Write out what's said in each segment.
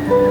Kumusta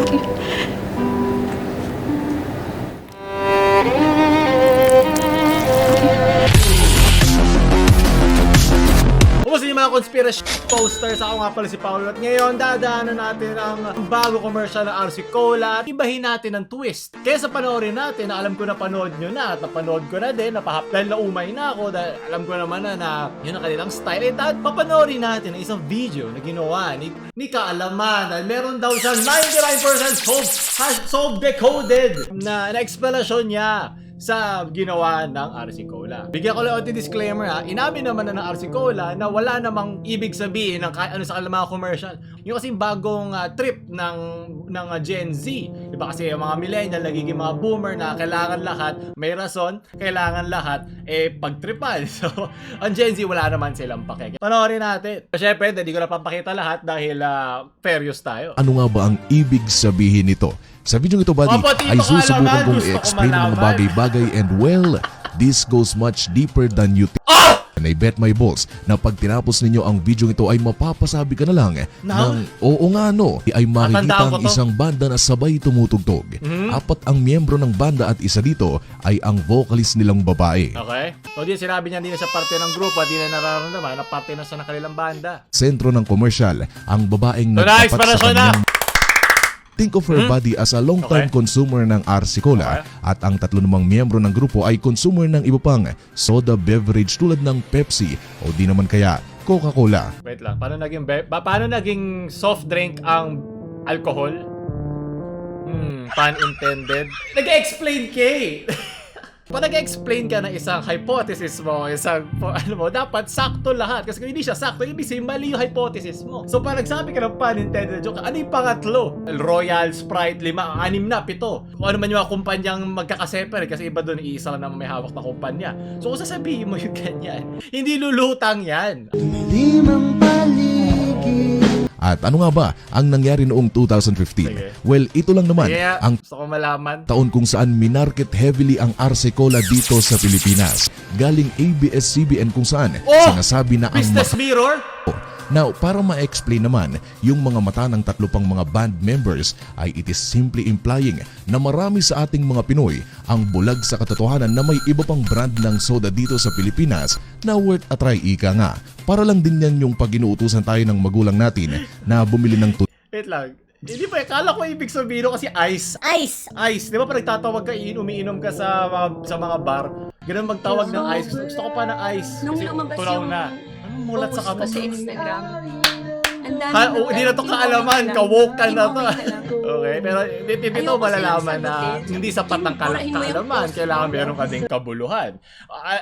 yung mga conspiracy posters? Ako nga pala si Paolo at ngayon dadaanan natin ang bago commercial ng RC Cola at ibahin natin ang twist. Kaya sa panoorin natin na alam ko na panood nyo na at napanood ko na din, dahil naumay na ako dahil alam ko naman na yun ang kanilang style. Eh dahil papanoorin natin ang isang video na ginawa ni Kaalaman dahil meron daw siyang 99% solved decoded na explanation niya sa ginawa ng RC Cola. Bigyan ko lang yung disclaimer ha, inamin naman na ng RC Cola na wala namang ibig sabihin ng kahit ano sa kanilang mga commercial. Yung kasing bagong trip ng Gen Z. Diba kasi yung mga millennial nagiging mga boomer na kailangan lahat, may rason, kailangan lahat, pagtripan. So, ang Gen Z wala naman silang pake. Panoorin natin. Siyempre, hindi ko na papakita lahat dahil fair use tayo. Ano nga ba ang ibig sabihin nito? Sa video ito, buddy, Opo, Tito ay susubukan Kaalaman, kong gusto ko i-explain ang mga malaman. bagay-bagay and well, this goes much deeper than you think. And I bet my balls na pag tinapos ninyo ang video ito ay mapapasabi ka na lang ng oo nga no, ay makikita Natandaan ko ang to. isang banda na sabay tumutugtog. Apat ang miyembro ng banda at isa dito ay ang vocalist nilang babae. Okay? So, di sinabi niya hindi na siya parte ng grupo at di na nararamdaman na parte na siya ng kanilang banda. Sentro ng komersyal, ang babaeng So, nagtapat sa explanation na. kanyang think of her body as a long-time Okay. consumer ng RC Cola at ang tatlo namang miyembro ng grupo ay consumer ng iba pang soda beverage tulad ng Pepsi o di naman kaya Coca-Cola. Wait lang, paano naging soft drink ang alcohol? Pun intended. Nag-explain ka eh. Pag nag-explain ka ng isang hypothesis mo, dapat sakto lahat. Kasi kung hindi siya sakto, ibig sabihin mali yung hypothesis mo. So pag nagsabi ka ng pun intended joke, ano yung pangatlo? Royal, Sprite, 5, 6 na, 7. Kung ano man yung mga kumpanyang magkakaseparate kasi iba doon, iisa lang na may hawak na kumpanya. So kung sasabihin mo yung ganyan, hindi lulutang yan. At ano nga ba ang nangyari noong 2015? Sige. Well, ito lang naman Kaya ang gusto ko malaman. taon kung saan minarket heavily ang RC Cola dito sa Pilipinas. Galing ABS-CBN kung saan sinasabi na ang Business Mirror? Now, para ma-explain naman yung mga mata ng tatlo pang mga band members ay it is simply implying na marami sa ating mga Pinoy ang bulag sa katotohanan na may iba pang brand ng soda dito sa Pilipinas na worth a try ika nga. Para lang din yan yung pag inuutusan tayo ng magulang natin na bumili ng Wait lang. Hindi ba, kala ko ibig sabihin kasi ice. Ice. Di ba pag nagtatawag ka, umiinom ka sa mga bar, ganun magtawag ng ice. Gusto ko pa ng ice. Nung Kasi lumabas tunaw yung na. Anong mulat sa kamay? post ko sa Instagram. Ang dami Hindi na to kaalaman, ka-woke ka na to. Okay, pero dito Ayoko malalaman silang na sagutin. hindi sapat ang Burahin mo yung kaalaman. post Kailangan ko. meron ka ding kabuluhan.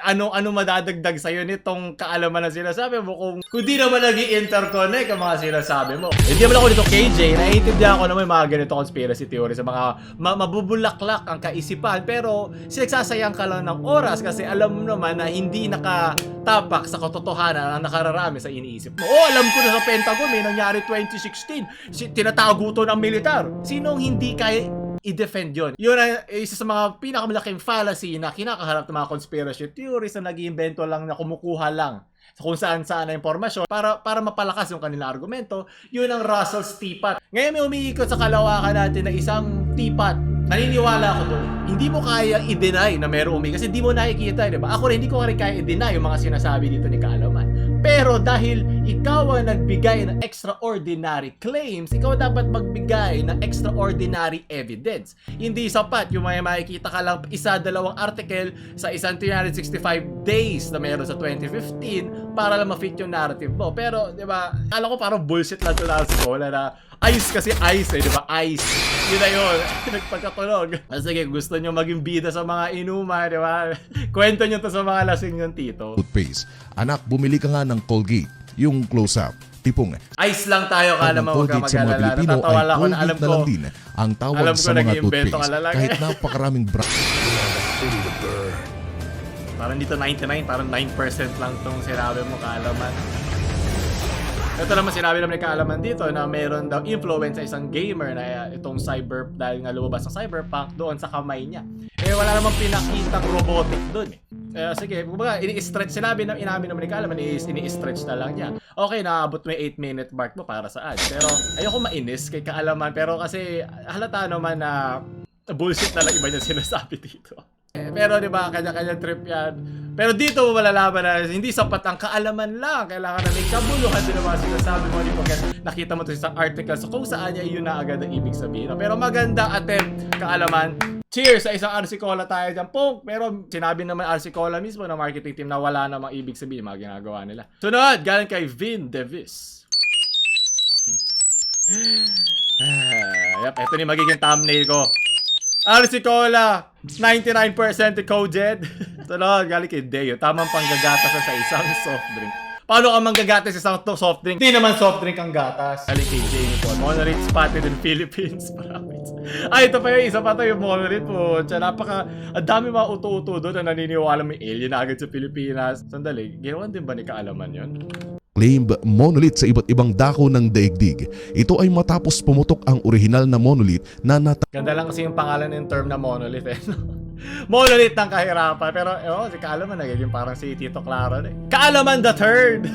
Ano madadagdag sa'yo nitong kaalaman na sinasabi mo kung di naman nag-i-interconnect ang mga sinasabi mo? Hindi naman ako dito KJ, naiintindihan ko naman yung mga ganito conspiracy theory sa mga mabubulaklak ang kaisipan pero sinagsasayang ka lang ng oras kasi alam mo naman na hindi nakatapak sa katotohanan ang nakararami sa iniisip mo. Alam ko na sa Pentagon may nangyari 2016. Tinatago to ng militar. Sinong hindi kaya i-defend yun? Yun ay isa sa mga pinakamalaking fallacy na kinakaharap ng mga conspiracy theories na nag-iimbento lang na kumukuha lang kung saan-saan na impormasyon para mapalakas yung kanilang argumento. Yun ang Russell's teapot. Ngayon may umiikot sa kalawakan natin na isang teapot. Naniniwala ako doon. Hindi mo kaya i-deny na meron kasi hindi mo nakikita, di ba? Ako rin hindi ko rin kaya i-deny yung mga sinasabi dito ni Kaalaman. Pero dahil ikaw ang nagbigay ng extraordinary claims, ikaw dapat magbigay ng extraordinary evidence. Hindi sapat yung may makikita ka lang isa-dalawang article sa isang 365 days na meron sa 2015 para lang ma-fit yung narrative mo. Pero, di ba, alam ko parang bullshit lang ito na sa Cola na ice kasi ice di ba? Ice. Yun na yun. Nagpagkatunog. Sige, gusto nyo maging bida sa mga inuman, di ba? Kwento nyo to sa mga lasing yung tito. toothpaste. Anak, bumili ka nga ng Colgate, yung close-up. Tipong Ice lang tayo ka naman, huwag ka Colgate sa mga mag-alala. Pilipino Natatawa ay lang ako na Colgate alam na ko. lang din ang tawag Alam ko sa mga nag-iimbento ka toothpaste. lalaki. Kahit napakaraming brand. Parang dito 99, parang 9% lang tong sinabi mo, Kaalaman. Ito naman sinabi naman ni Kaalaman dito na mayroon daw influence sa isang gamer na itong dahil nga lumabas ng Cyberpunk doon sa kamay niya. Eh wala namang pinakitang robotic doon eh. Sige, kumbaga, ini-stretch, inamin naman ni Kaalaman is ini-stretch na lang niya. Okay, naabot mo yung 8-minute mark mo para saan. Pero ayoko mainis kay Kaalaman, pero kasi halata naman na bullshit na lang iba niya sinasabi dito. Pero di ba, kanya-kanya trip yan. Pero dito mo malalaman na hindi sapat ang kaalaman lang. Kailangan na may kabuluhan din ang mga sinasabi mo. Hindi pagkat nakita mo ito sa isang article. So kung saan niya, yun na agad ang ibig sabihin. Pero maganda attempt, kaalaman. Cheers sa isang Arsicola tayo dyan. Pong! Pero sinabi naman Arsicola mismo ng marketing team na wala namang ibig sabihin mga ginagawa nila. Sunod, galing kay Vin Davis. Yep, ito ni magiging thumbnail ko. Arsicola, 99% decoded. Sunod, galing kay Deo. Tamang panggagatas sa isang soft drink. Paano ka manggagatas sa isang soft drink? Hindi naman soft drink ang gatas. Galing kay Jamie po. Monolith spotted in Philippines. Ay, ito pa yung isa pa to yung Monolith po. Ang dami mga uto-uto doon na naniniwala may alien na agad sa Pilipinas. Sandali, ginawan din ba ni Kaalaman yun? Claimed monolith sa iba't ibang dako ng daigdig. Ito ay matapos pumutok ang orihinal na monolith na Ganda lang kasi yung pangalan ng term na monolith eh. Monolith ng kahirapan. Pero si Kaalaman nagiging parang si Tito Claro eh. Kaalaman the Third!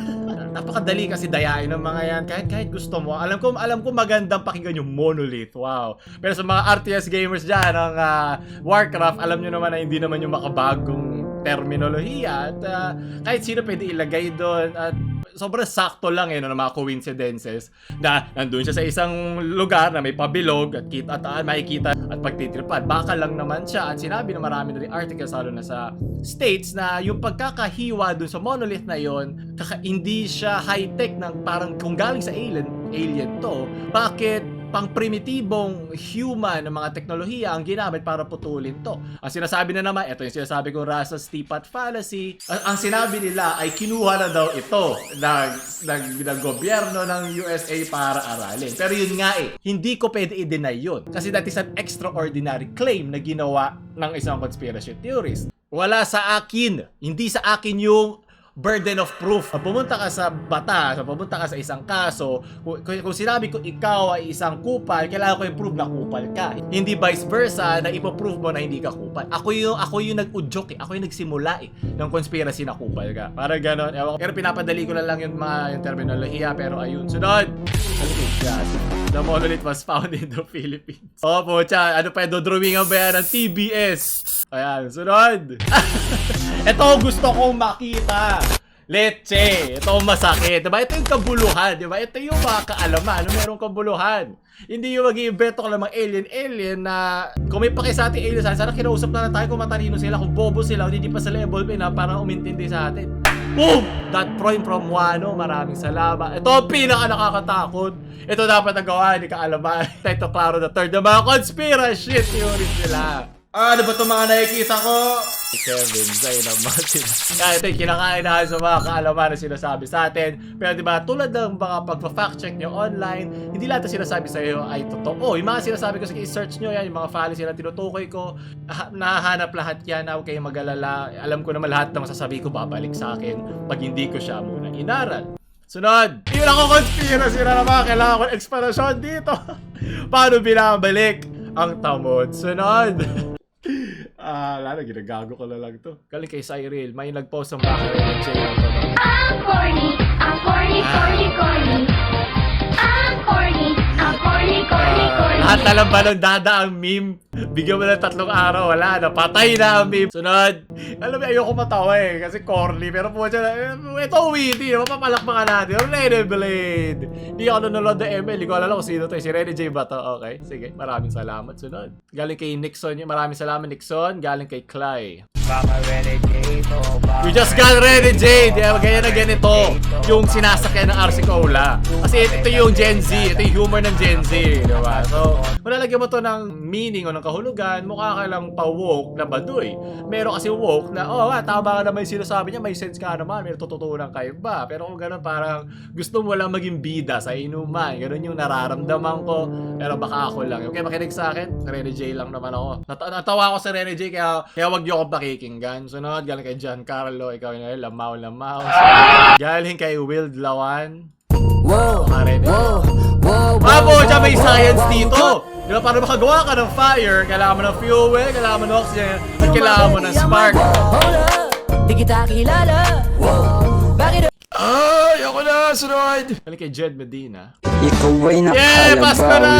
Napakadali kasi dayain ng mga yan. Kahit gusto mo. Alam ko magandang pakinggan yung monolith. Wow. Pero sa mga RTS gamers dyan ng Warcraft, alam nyo naman na hindi naman yung makabagong terminolohiya. At kahit sino pwede ilagay doon. At sobrang sakto lang ng mga coincidences na nandun siya sa isang lugar na may pabilog at makikita at pagtitripan. Baka lang naman siya at sinabi na marami na rin articles lalo na sa States na yung pagkakahiwa dun sa monolith na yon hindi siya high-tech ng parang kung galing sa alien to, bakit pang primitibong human ng mga teknolohiya ang ginamit para putulin to. Ang sinasabi na naman, ito yung sinasabi kong Russell's teapot fallacy, ang sinabi nila ay kinuha na daw ito ng gobyerno ng USA para aralin. Pero yun nga hindi ko pwede i-deny yun. Kasi that is an extraordinary claim na ginawa ng isang conspiracy theorist. Wala sa akin, hindi sa akin yung burden of proof. Pumunta ka sa batas, pumunta ka sa isang kaso, kung sinabi ko ikaw ay isang kupal, kailangan ko i-prove na kupal ka. Hindi vice versa na ipoprove mo na hindi ka kupal. Ako yung nag-udyok ako yung nagsimula ng conspiracy na kupal ka. Para ganon. Pero pinapadali ko na lang yung terminolohiya, pero ayun. Sunod! The monolith was found in the Philippines. Oh, pucha. Ano pa, dodrawingan ba yan ng TBS? Ayan, sunod! Ito gusto kong makita. Leche. Ito ang masakit. Diba? Ito yung kabuluhan. Diba? Ito yung mga kaalaman. Merong kabuluhan. Hindi yung mag-iimbento ka lang mga alien na kung may paki sa ating alien, sana kinausap na tayo kung matalino sila, kung bobo sila, hindi pa sa level na parang umintindi sa atin. Boom! That point from Wano. Maraming salamat. Ito ang pinaka nakakatakot. Ito dapat nagawa ni Kaalaman. Tito Claro the Third. The mga conspiracy theories nila. Ano ba itong mga nakikita ko? Kevin, Zay naman sila. Kaya ito yung kinakainahan sa mga kaalaman na sinasabi sa atin. Pero diba, tulad ng mga pagpa-fact check nyo online, hindi lahat na sinasabi sa iyo ay totoo. Yung mga sinasabi ko, sige, search nyo yan, yung mga fallacy na tinutukoy ko, nahahanap lahat yan, huwag kayong mag-alala. Alam ko naman lahat ng masasabi ko babalik sa akin pag hindi ko siya muna inaral. Sunod! Yun ako conspiracy na naman. Kailangan ko explanation dito. Paano binabalik ang tamod? Sunod! Lalo, ginagago ko na lang to. Galing kay Cyril, may nag-post ng baka rin ng Jay. Ang corny, ang corny, corny, corny. Ang corny, ang corny, corny, corny. Lahat na lang ba nung dada ang meme? Bigyan mo ng 3 araw, wala na, patay na ang meme. Sunod! Alam mo, ayoko matawa kasi corny. Pero po siya, ito witty, mapapalakpakan natin. Rene Blade! Hindi ako nanonood ng ML, hindi ko alam kung sino to. Si Rene J ba to? Okay, sige, maraming salamat. Sunod. Galing kay Nixon, maraming salamat Nixon. Galing kay Clay. We just got Rene J! Ganyan na ganito yung sinasakyan ng Arsicola. Kasi ito yung Gen Z, ito yung humor ng Gen Z, diba? So, malalagyan mo to ng meaning o ng kahulugan, mukha ka lang pa-woke na baduy. Meron kasi woke na, tama ka naman yung sinasabi niya, may sense ka naman, may tututunan kayo ba? Pero kung gano'n, parang gusto mo lang maging bida sa inuman. Gano'n yung nararamdaman ko. Pero baka ako lang. Okay, makinig sa akin. Rene J lang naman ako. Natawa ko sa Rene J, kaya wag niyo akong pakikinggan. Sunod, galing kay Giancarlo. Ikaw yun, lamaw. Galing kay Wild Lawan. Marinig. Mabo, dyan may science dito. Di ba, para makagawa ka ng fire, kailangan mo ng fuel, kailangan mo ng oxygen, at kailangan mo ng spark. Di kita kilala. Bakit? Ay, ako na, sunod! Kali kay Jed Medina. Ikaw ay Yeah, Pasko na!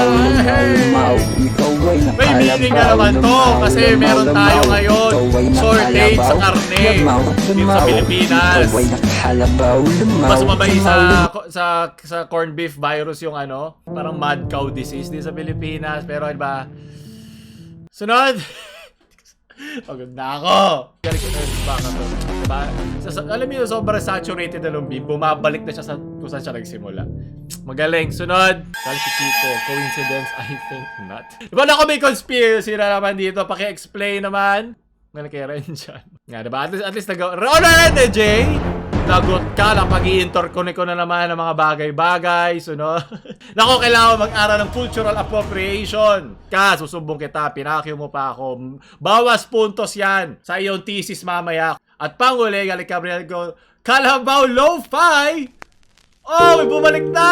lumaw. Ikaw ay May meaning na naman to kasi meron tayo ngayon shortage sa karne dito sa Pilipinas. Ikaw ay nakahalabaw, lumaw. Mas mabay sa corned beef virus yung ano, parang mad cow disease din sa Pilipinas. Pero diba, sunod! Pagod na ako! Galing ko na baka to. Diba? Alam niyo, sobrang saturated na yung beef. Bumabalik na siya sa kung saan siya nagsimula. Magaling. Sunod! Kali si Chico. Coincidence? I think not. Diba na ako may conspiracy na naman dito? Paki-explain naman. Ngayon kay Ren dyan. Nga, diba? At least nagawa. Ronald na, Jay! Lagot ka lang, pag-i-interconnect ko na naman ng mga bagay-bagay. Sunod. Nako, kailangan mag-aral ng cultural appropriation. Susumbong kita, pinakyo mo pa ako. Bawas puntos yan sa iyong thesis mamaya. At panguli, galing Gabriel ko, Kalabaw Lo-Fi! Oh, may bumalik na!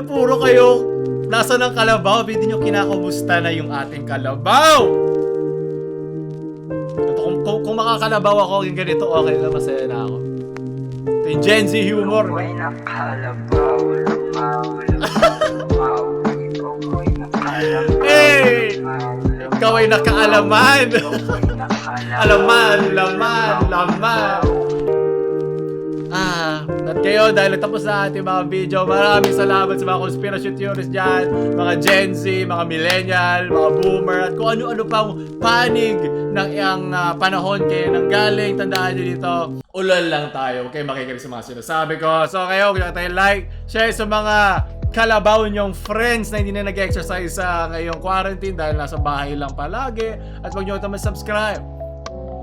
Puro kayo nasa ng kalabaw, hindi nyo kinakamusta na yung ating kalabaw! Kung makakalabaw ako, yung ganito, okay na, masaya na ako. Ito yung Gen Z humor. Ikaw ay nakahalabaw, lumaw. Ikaw ay nakahalabaw, Hey! Ikaw ay nakaalaman. Alaman, laman. At kayo, dahil tapos na ating mga video, maraming salamat sa mga conspiracy theorists dyan, mga Gen Z, mga millennial, mga boomer, at kung ano-ano pang panig ng iyang panahon kayo nang galing. Tandaan nyo dito, ulan lang tayo. Okay, makikinig sa mga sinasabi ko. So kayo, kung tayo like, share sa mga kalabaw nyong friends na hindi na nag-exercise sa ngayong quarantine dahil nasa bahay lang palagi. At huwag nyo naman subscribe.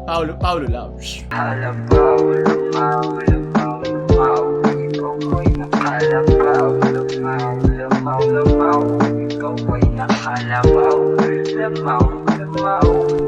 Paulo Loves. Halabaw, lumaw. Ikaw ay nakahalabaw, lumaw. Ikaw ay nakahalabaw, lumaw.